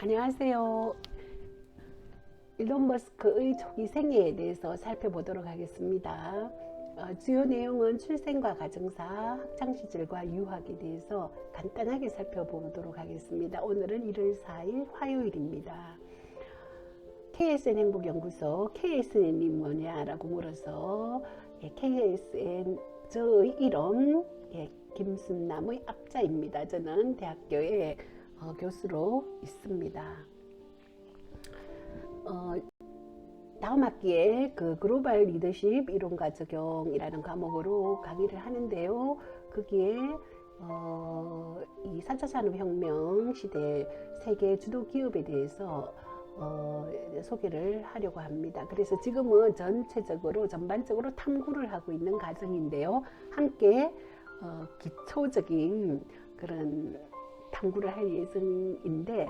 안녕하세요. 일론 머스크의 초기 생애에 대해서 살펴보도록 하겠습니다. 주요 내용은 출생과 가정사, 학창시절과 유학에 대해서 간단하게 살펴보도록 하겠습니다. 오늘은 1월 4일 화요일입니다. KSN 행복연구소, KSN이 뭐냐라고 물어서 KSN 저의 이름 김순남의 앞자입니다. 저는 대학교에 교수로 있습니다. 다음 학기에 그 글로벌 리더십 이론과 적용이라는 과목으로 강의를 하는데요. 거기에 이 4차 산업혁명 시대 세계 주도 기업에 대해서 소개를 하려고 합니다. 그래서 지금은 전반적으로 탐구를 하고 있는 과정인데요. 함께 기초적인 그런 탐구를 할 예정인데,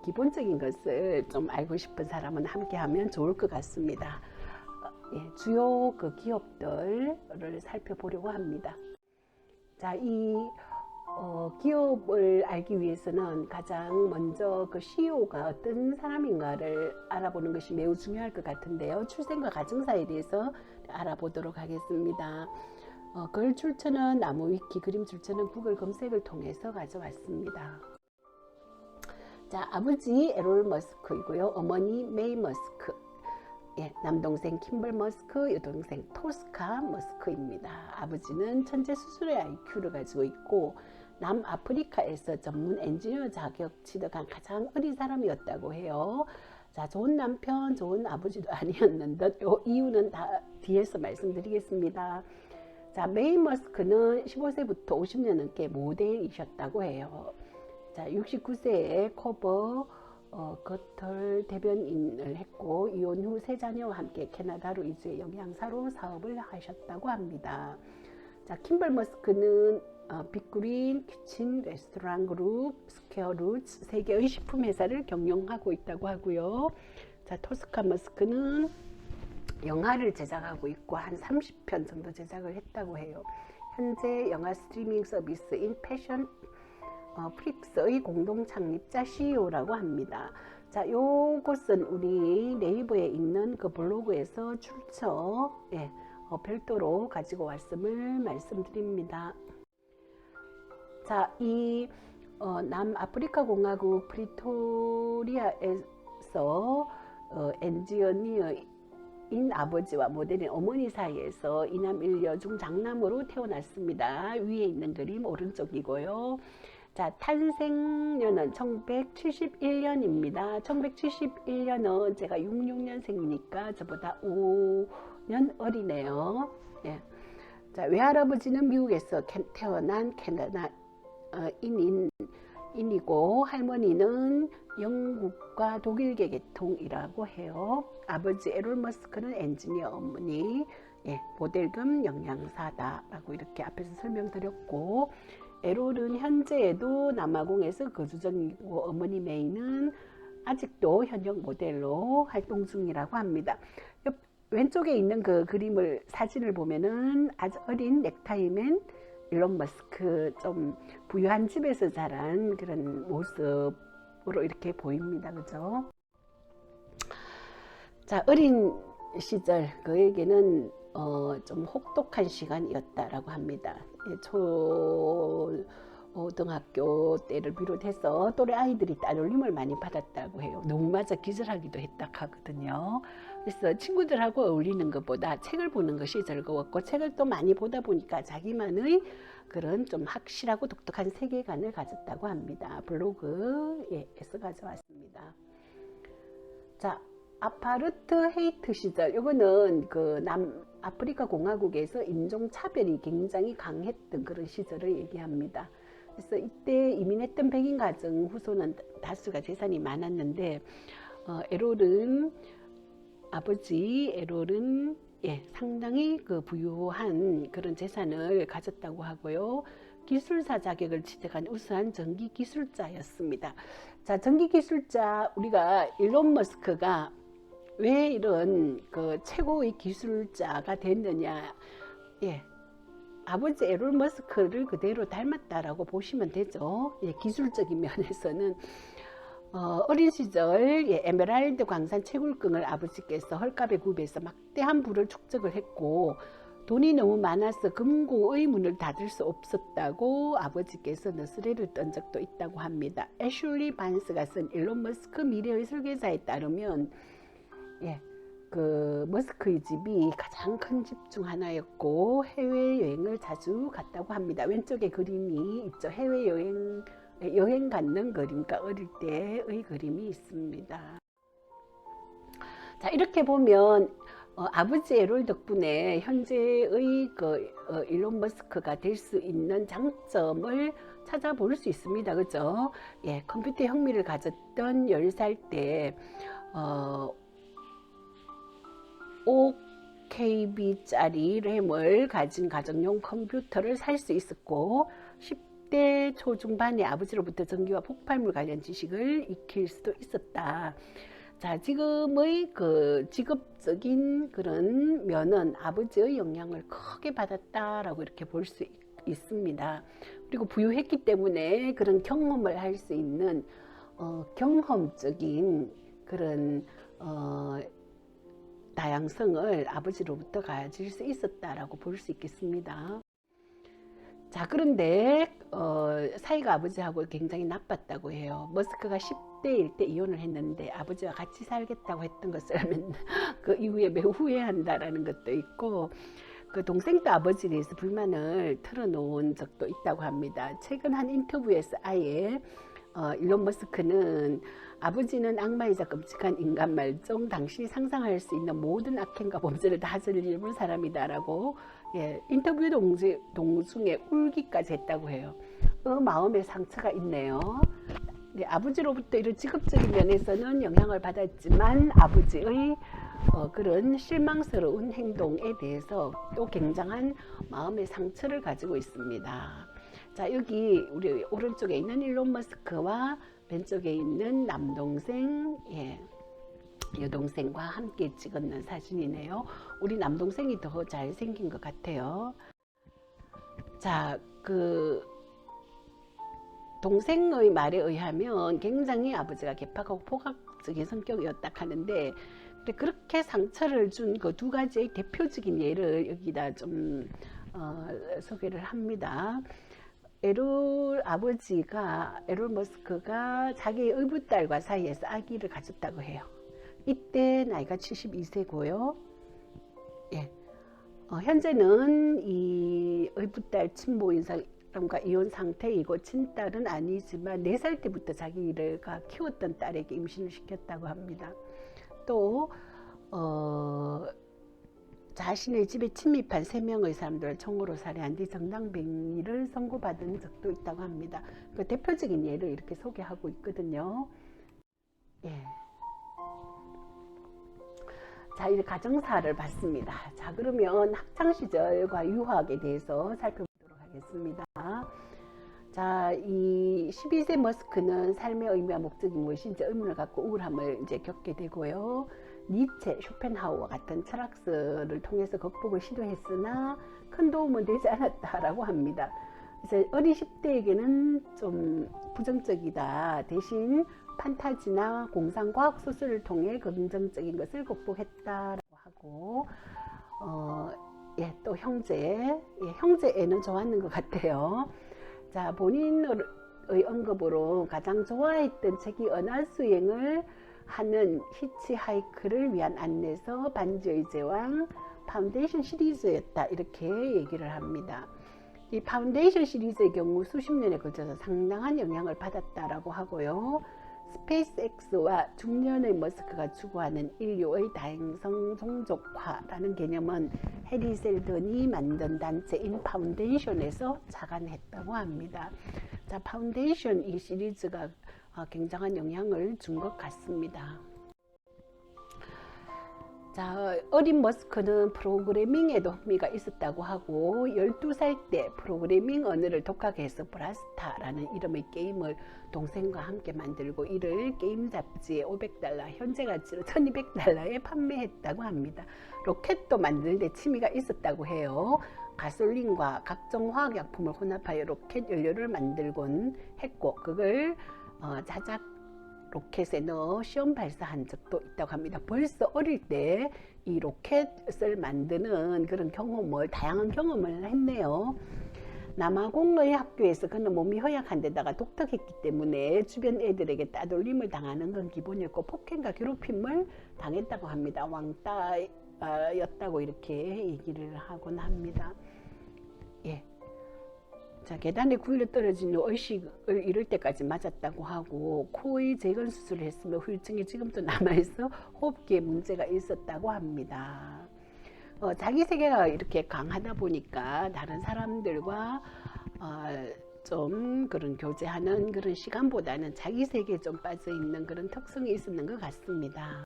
기본적인 것을 좀 알고 싶은 사람은 함께 하면 좋을 것 같습니다. 주요 그 기업들을 살펴보려고 합니다. 자, 이 기업을 알기 위해서는 가장 먼저 그 CEO가 어떤 사람인가를 알아보는 것이 매우 중요할 것 같은데요. 출생과 가정사에 대해서 알아보도록 하겠습니다. 글 출처는 나무위키, 그림 출처는 구글 검색을 통해서 가져왔습니다. 자, 아버지 에롤 머스크이고요. 어머니 메이 머스크, 남동생 킴벌 머스크, 여동생 토스카 머스크입니다. 아버지는 천재 수술의 IQ를 가지고 있고 남아프리카에서 전문 엔지니어 자격 취득한 가장 어린 사람이었다고 해요. 자, 좋은 남편, 좋은 아버지도 아니었는데 이유는 다 뒤에서 말씀드리겠습니다. 자, 메이 머스크는 15세부터 50년 넘게 모델이셨다고 해요. 자, 69세에 커버 거털 대변인을 했고 이혼 후 세 자녀와 함께 캐나다로 이주해 영양사로 사업을 하셨다고 합니다. 자, 킴벌 머스크는 빅그린 키친 레스토랑 그룹, 스퀘어 루츠 세 개의 식품 회사를 경영하고 있다고 하고요. 자, 토스카 머스크는 영화를 제작하고 있고 한 30편 정도 제작을 했다고 해요. 현재 영화 스트리밍 서비스인 패션 프릭스의 공동 창립자 CEO라고 합니다. 자, 요것은 우리 네이버에 있는 그 블로그에서 출처 별도로 가지고 왔음을 말씀드립니다. 자, 이 남아프리카 공화국 프리토리아에서 엔지니어인 아버지와 모델인 어머니 사이에서 이남 일녀 중 장남으로 태어났습니다. 위에 있는 그림 오른쪽이고요. 자, 탄생년은 1971년입니다. 1971년은 제가 66년생이니까 저보다 5년 어리네요. 자, 외할아버지는 미국에서 태어난 캐나다인이고 할머니는 영국과 독일계 계통이라고 해요. 아버지 에롤 머스크는 엔지니어, 어머니 모델 겸 영양사다라고 이렇게 앞에서 설명드렸고, 에롤은 현재에도 남아공에서 거주 중이고 어머니 메이는 아직도 현역 모델로 활동 중이라고 합니다. 왼쪽에 있는 그 사진을 보면은 아주 어린 넥타이맨 일론 머스크, 좀 부유한 집에서 자란 그런 모습으로 이렇게 보입니다. 그죠? 자, 어린 시절 그에게는 좀 혹독한 시간이었다라고 합니다. 초등학교 때를 비롯해서 또래 아이들이 따돌림을 많이 받았다고 해요. 너무 맞아 기절하기도 했다 하거든요. 그래서 친구들하고 어울리는 것보다 책을 보는 것이 즐거웠고, 책을 또 많이 보다 보니까 자기만의 그런 좀 확실하고 독특한 세계관을 가졌다고 합니다. 블로그에서 가져왔습니다. 자, 아파르트 헤이트 시절, 이거는 그 남아프리카 공화국에서 인종차별이 굉장히 강했던 그런 시절을 얘기합니다. 그래서 이때 이민했던 백인 가정 후손은 다수가 재산이 많았는데, 아버지 에롤은 상당히 그 부유한 그런 재산을 가졌다고 하고요. 기술사 자격을 취득한 우수한 전기기술자였습니다. 자, 전기기술자, 우리가 일론 머스크가 왜 이런 그 최고의 기술자가 됐느냐, 아버지 에롤 머스크를 그대로 닮았다라고 보시면 되죠. 예, 기술적인 면에서는 어린 시절 에메랄드 광산 채굴금을 아버지께서 헐값에 구입해서 막대한 부를 축적을 했고 돈이 너무 많아서 금고의 문을 닫을 수 없었다고 아버지께서 너스레를 떤 적도 있다고 합니다. 애슐리 반스가 쓴 일론 머스크 미래의 설계자에 따르면 그 머스크의 집이 가장 큰 집 중 하나였고 해외여행을 자주 갔다고 합니다. 왼쪽에 그림이 있죠. 여행 갖는 그림, 그러니까 어릴 때의 그림이 있습니다. 자, 이렇게 보면 아버지 에롤 덕분에 현재의 일론 머스크가 될 수 있는 장점을 찾아볼 수 있습니다. 그죠? 예, 컴퓨터 혁명을 가졌던 10살 때 5KB짜리 램을 가진 가정용 컴퓨터를 살 수 있었고 10대 초중반에 아버지로부터 전기와 폭발물 관련 지식을 익힐 수도 있었다. 자, 지금의 그 직업적인 그런 면은 아버지의 영향을 크게 받았다라고 이렇게 볼 수 있습니다. 그리고 부유했기 때문에 그런 경험을 할 수 있는 경험적인 그런 다양성을 아버지로부터 가질 수 있었다라고 볼 수 있겠습니다. 자, 그런데 사이가 아버지하고 굉장히 나빴다고 해요. 머스크가 10대일 때 이혼을 했는데 아버지와 같이 살겠다고 했던 것을 그 이후에 매우 후회한다라는 것도 있고 그 동생도 아버지에 대해서 불만을 털어놓은 적도 있다고 합니다. 최근 한 인터뷰에서 아예 일론 머스크는 아버지는 악마이자 끔찍한 인간 말종, 당신이 상상할 수 있는 모든 악행과 범죄를 다 저지른 사람이다라고 인터뷰 동중에 울기까지 했다고 해요. 마음에 상처가 있네요. 네, 아버지로부터 이런 직업적인 면에서는 영향을 받았지만 아버지의 그런 실망스러운 행동에 대해서 또 굉장한 마음의 상처를 가지고 있습니다. 자, 여기 우리 오른쪽에 있는 일론 머스크와 왼쪽에 있는 남동생, 여동생과 함께 찍었는 사진이네요. 우리 남동생이 더 잘생긴 것 같아요. 자, 그 동생의 말에 의하면 굉장히 아버지가 개팍하고 포각적인 성격이었다 하는데 그렇게 상처를 준 그 두 가지의 대표적인 예를 여기다 좀 소개를 합니다. 에롤 머스크가 자기의 의붓딸과 사이에서 아기를 가졌다고 해요. 이때 나이가 72세고요. 현재는 이 의붓딸 친모인 사람과 이혼 상태이고 친딸은 아니지만 4살 때부터 자기가 키웠던 딸에게 임신을 시켰다고 합니다. 또 자신의 집에 침입한 3명의 사람들을 총으로 살해한 뒤 정당병리를 선고받은 적도 있다고 합니다. 그 대표적인 예를 이렇게 소개하고 있거든요. 자, 이 가정사를 봤습니다. 자, 그러면 학창시절과 유학에 대해서 살펴보도록 하겠습니다. 자, 이 12세 머스크는 삶의 의미와 목적이 무엇인지 의문을 갖고 우울함을 이제 겪게 되고요. 니체, 쇼펜하우어 같은 철학서를 통해서 극복을 시도했으나 큰 도움은 되지 않았다라고 합니다. 그래서 어린 10대에게는 좀 부정적이다. 대신 판타지나 공상과학 소설을 통해 긍정적인 것을 극복했다라고 하고 또 형제애는 좋았는 것 같아요. 자, 본인의 언급으로 가장 좋아했던 책이 은하수행을 하는 히치하이크를 위한 안내서, 반지의 제왕, 파운데이션 시리즈였다 이렇게 얘기를 합니다. 이 파운데이션 시리즈의 경우 수십 년에 걸쳐서 상당한 영향을 받았다라고 하고요. 스페이스X와 중년의 머스크가 추구하는 인류의 다양성 종족화라는 개념은 해리 셀던이 만든 단체인 파운데이션에서 착안했다고 합니다. 자, 파운데이션 이 시리즈가 굉장한 영향을 준 것 같습니다. 자, 어린 머스크는 프로그래밍에도 흥미가 있었다고 하고 12살 때 프로그래밍 언어를 독학해서 브라스타라는 이름의 게임을 동생과 함께 만들고 이를 게임 잡지에 $500, 현재 가치로 $1200에 판매했다고 합니다. 로켓도 만드는 데 취미가 있었다고 해요. 가솔린과 각종 화학약품을 혼합하여 로켓 연료를 만들곤 했고, 그걸 자작 로켓에 넣어 시험 발사한 적도 있다고 합니다. 벌써 어릴 때 이 로켓을 만드는 그런 경험을, 다양한 경험을 했네요. 남아공의 학교에서 그는 몸이 허약한 데다가 독특했기 때문에 주변 애들에게 따돌림을 당하는 건 기본이었고, 폭행과 괴롭힘을 당했다고 합니다. 왕따였다고 이렇게 얘기를 하곤 합니다. 예. 자, 계단에 굴려 떨어진 후 의식을 잃을 때까지 맞았다고 하고, 코의 재건 수술을 했으며 후유증이 지금도 남아있어 호흡기에 문제가 있었다고 합니다. 자기 세계가 이렇게 강하다 보니까 다른 사람들과 좀 그런 교제하는 그런 시간보다는 자기 세계에 좀 빠져 있는 그런 특성이 있었는 것 같습니다.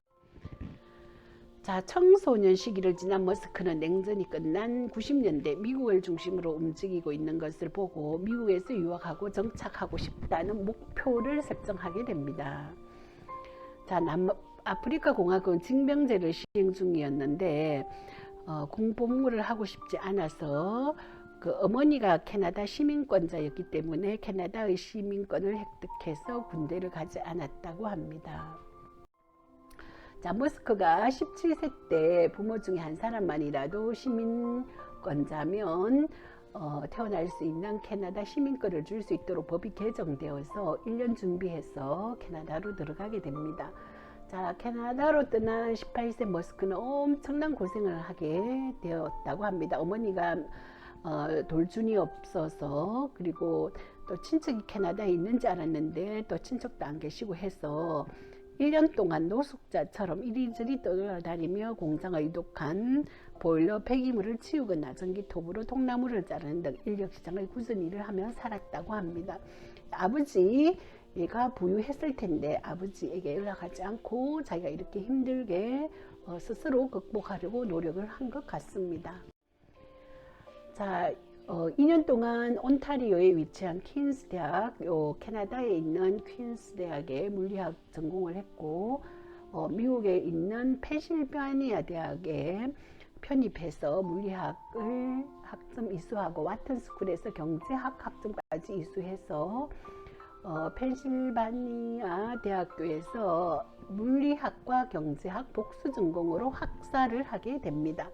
자, 청소년 시기를 지난 머스크는 냉전이 끝난 90년대 미국을 중심으로 움직이고 있는 것을 보고 미국에서 유학하고 정착하고 싶다는 목표를 설정하게 됩니다. 자, 남아프리카 공화국은 징병제를 시행 중이었는데 공복무를 하고 싶지 않아서 그 어머니가 캐나다 시민권자였기 때문에 캐나다의 시민권을 획득해서 군대를 가지 않았다고 합니다. 자, 머스크가 17세 때 부모 중에 한 사람만이라도 시민권자면 태어날 수 있는 캐나다 시민권을 줄 수 있도록 법이 개정되어서 1년 준비해서 캐나다로 들어가게 됩니다. 자, 캐나다로 떠난 18세 머스크는 엄청난 고생을 하게 되었다고 합니다. 어머니가 돌준이 없어서, 그리고 또 친척이 캐나다에 있는지 알았는데 또 친척도 안 계시고 해서 1년 동안 노숙자처럼 이리저리 떠돌아다니며 공장의 이독한 보일러 폐기물을 치우거나 전기톱으로 통나무를 자르는 등 인력시장의 굳은 일을 하며 살았다고 합니다. 아버지가 부유했을 텐데 아버지에게 연락하지 않고 자기가 이렇게 힘들게 스스로 극복하려고 노력을 한 것 같습니다. 자, 2년 동안 온타리오에 위치한 퀸스 대학, 캐나다에 있는 퀸스 대학에 물리학 전공을 했고, 미국에 있는 펜실베니아 대학에 편입해서 물리학을 학점 이수하고 와튼스쿨에서 경제학 학점까지 이수해서 펜실베니아 대학교에서 물리학과 경제학 복수 전공으로 학사를 하게 됩니다.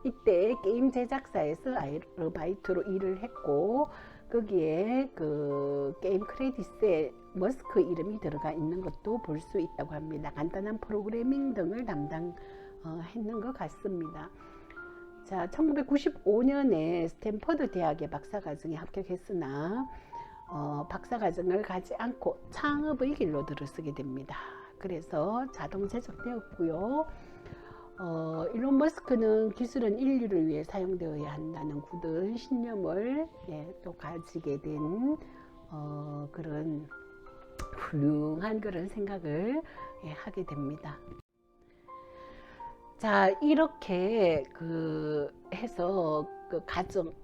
이때 게임 제작사에서 아르바이트로 일을 했고, 거기에 그 게임 크레딧에 머스크 이름이 들어가 있는 것도 볼 수 있다고 합니다. 간단한 프로그래밍 등을 담당했는 것 같습니다. 자, 1995년에 스탠퍼드 대학의 박사과정에 합격했으나 박사과정을 가지 않고 창업의 길로 들어서게 됩니다. 그래서 자동 제작되었고요. 일론 머스크는 기술은 인류를 위해 사용되어야 한다는 굳은 신념을 또 가지게 된 그런 훌륭한 그런 생각을 하게 됩니다. 자, 이렇게 해서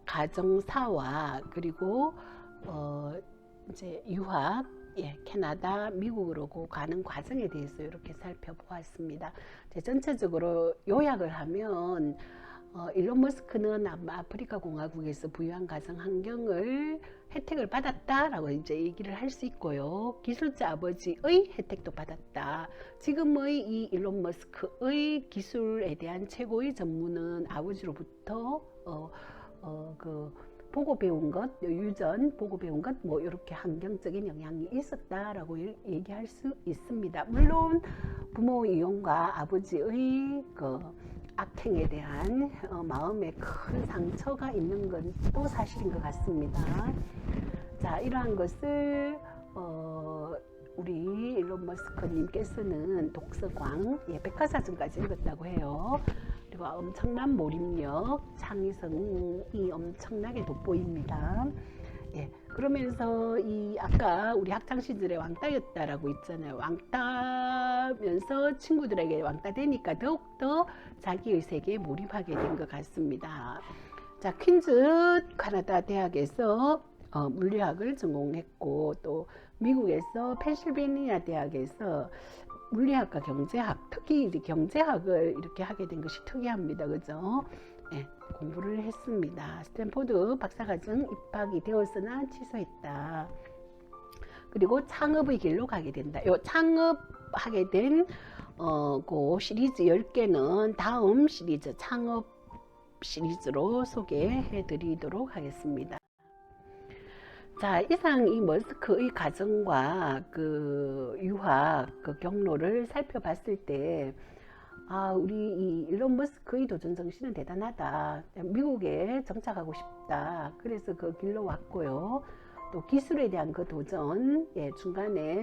가정사와 그리고 이제 유학, 캐나다, 미국으로 가는 과정에 대해서 이렇게 살펴보았습니다. 전체적으로 요약을 하면 일론 머스크는 남아프리카 공화국에서 부유한 가정 환경을 혜택을 받았다라고 이제 얘기를 할 수 있고요. 기술자 아버지의 혜택도 받았다. 지금의 이 일론 머스크의 기술에 대한 최고의 전문은 아버지로부터 보고 배운 것, 유전 보고 배운 것, 뭐 이렇게 환경적인 영향이 있었다라고 얘기할 수 있습니다. 물론 부모 이용과 아버지의 악행에 대한 마음에 큰 상처가 있는 건 또 사실인 것 같습니다. 자, 이러한 것을 우리 일론 머스크님께서는 독서광, 백과사전까지 읽었다고 해요. 그리고 엄청난 몰입력, 창의성이 엄청나게 돋보입니다. 그러면서 아까 우리 학창 시절에 왕따였다라고 있잖아요. 왕따면서 친구들에게 왕따 되니까 더욱더 자기의 세계에 몰입하게 된 것 같습니다. 자, 퀸즈 캐나다 대학에서 물리학을 전공했고, 또 미국에서 펜실베니아 대학에서 물리학과 경제학, 특히 이제 경제학을 이렇게 하게 된 것이 특이합니다. 그죠? 예, 공부를 했습니다. 스탠포드 박사과정 입학이 되었으나 취소했다. 그리고 창업의 길로 가게 된다. 요 창업하게 된 그 시리즈 10개는 다음 시리즈 창업 시리즈로 소개해 드리도록 하겠습니다. 자, 이상 이 머스크의 가정과 그 유학 그 경로를 살펴봤을 때 우리 이 일론 머스크의 도전 정신은 대단하다. 미국에 정착하고 싶다. 그래서 그 길로 왔고요. 또 기술에 대한 그 도전, 중간에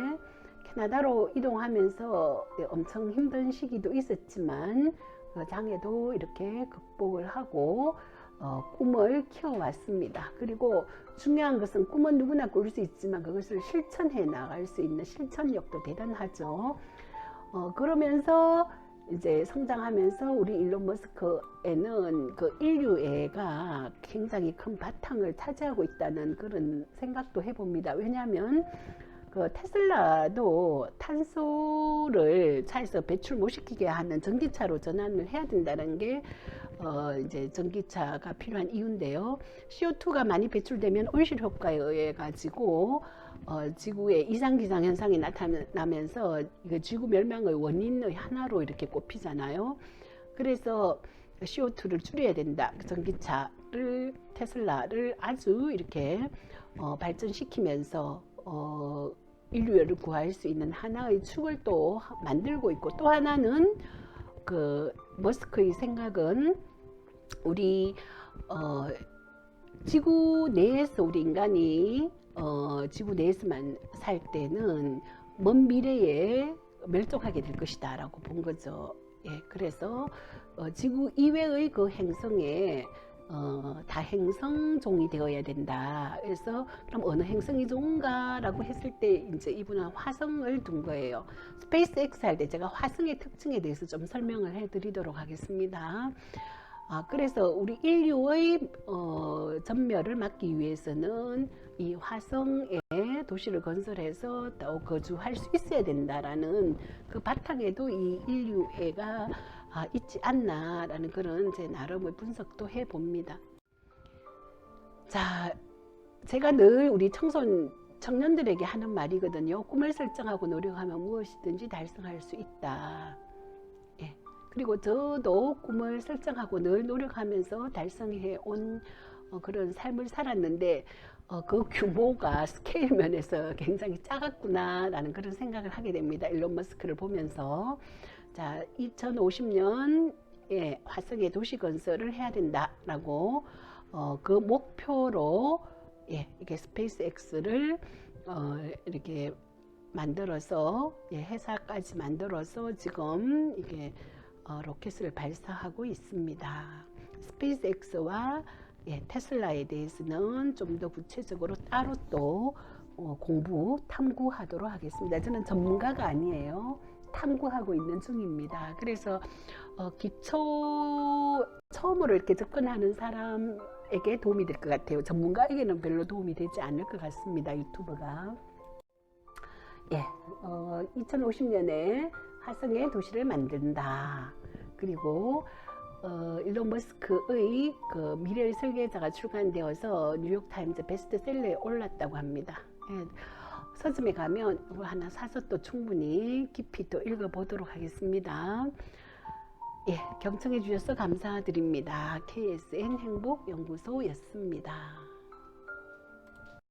캐나다로 이동하면서 엄청 힘든 시기도 있었지만 그 장애도 이렇게 극복을 하고 꿈을 키워왔습니다. 그리고 중요한 것은 꿈은 누구나 꿀 수 있지만 그것을 실천해 나갈 수 있는 실천력도 대단하죠. 그러면서 이제 성장하면서 우리 일론 머스크에는 그 인류애가 굉장히 큰 바탕을 차지하고 있다는 그런 생각도 해봅니다. 왜냐하면 그 테슬라도 탄소를 차에서 배출 못 시키게 하는 전기차로 전환을 해야 된다는 게 이제 전기차가 필요한 이유인데요. CO2가 많이 배출되면 온실 효과에 의해 가지고 지구에 이상기상 현상이 나타나면서 지구 멸망의 원인의 하나로 이렇게 꼽히잖아요. 그래서 CO2를 줄여야 된다. 전기차를 테슬라를 아주 이렇게 발전시키면서 인류를 구할 수 있는 하나의 축을 또 만들고 있고, 또 하나는 그 머스크의 생각은 우리 지구 내에서 우리 인간이 지구 내에서만 살 때는 먼 미래에 멸종하게 될 것이다 라고 본 거죠. 그래서 지구 이외의 그 행성에 다행성종이 되어야 된다. 그래서 그럼 어느 행성이 좋은가라고 했을 때 이제 이분은 화성을 둔 거예요. 스페이스 X 할 때 제가 화성의 특징에 대해서 좀 설명을 해드리도록 하겠습니다. 그래서 우리 인류의 전멸을 막기 위해서는 이 화성에 도시를 건설해서 또 거주할 수 있어야 된다라는 그 바탕에도 이 인류애가 있지 않나라는 그런 제 나름의 분석도 해봅니다. 자, 제가 늘 우리 청년들에게 하는 말이거든요. 꿈을 설정하고 노력하면 무엇이든지 달성할 수 있다. 그리고 저도 꿈을 설정하고 늘 노력하면서 달성해 온 그런 삶을 살았는데 그 규모가 스케일 면에서 굉장히 작았구나라는 그런 생각을 하게 됩니다. 일론 머스크를 보면서. 자, 2050년에 화성에 도시 건설을 해야 된다라고 그 목표로 이게 스페이스 X를 이렇게 만들어서 회사까지 만들어서 지금 이게 로켓을 발사하고 있습니다. 스페이스 X와 테슬라에 대해서는 좀 더 구체적으로 따로 또 탐구하도록 하겠습니다. 저는 전문가가 아니에요. 탐구하고 있는 중입니다. 그래서 처음으로 이렇게 접근하는 사람에게 도움이 될 것 같아요. 전문가에게는 별로 도움이 되지 않을 것 같습니다. 유튜브가. 2050년에 화성에 도시를 만든다. 그리고 일론 머스크의 그 미래의 설계자가 출간되어서 뉴욕타임즈 베스트셀러에 올랐다고 합니다. 서점에 가면 이거 하나 사서 또 충분히 깊이 또 읽어보도록 하겠습니다. 경청해 주셔서 감사드립니다. KSN 행복연구소였습니다.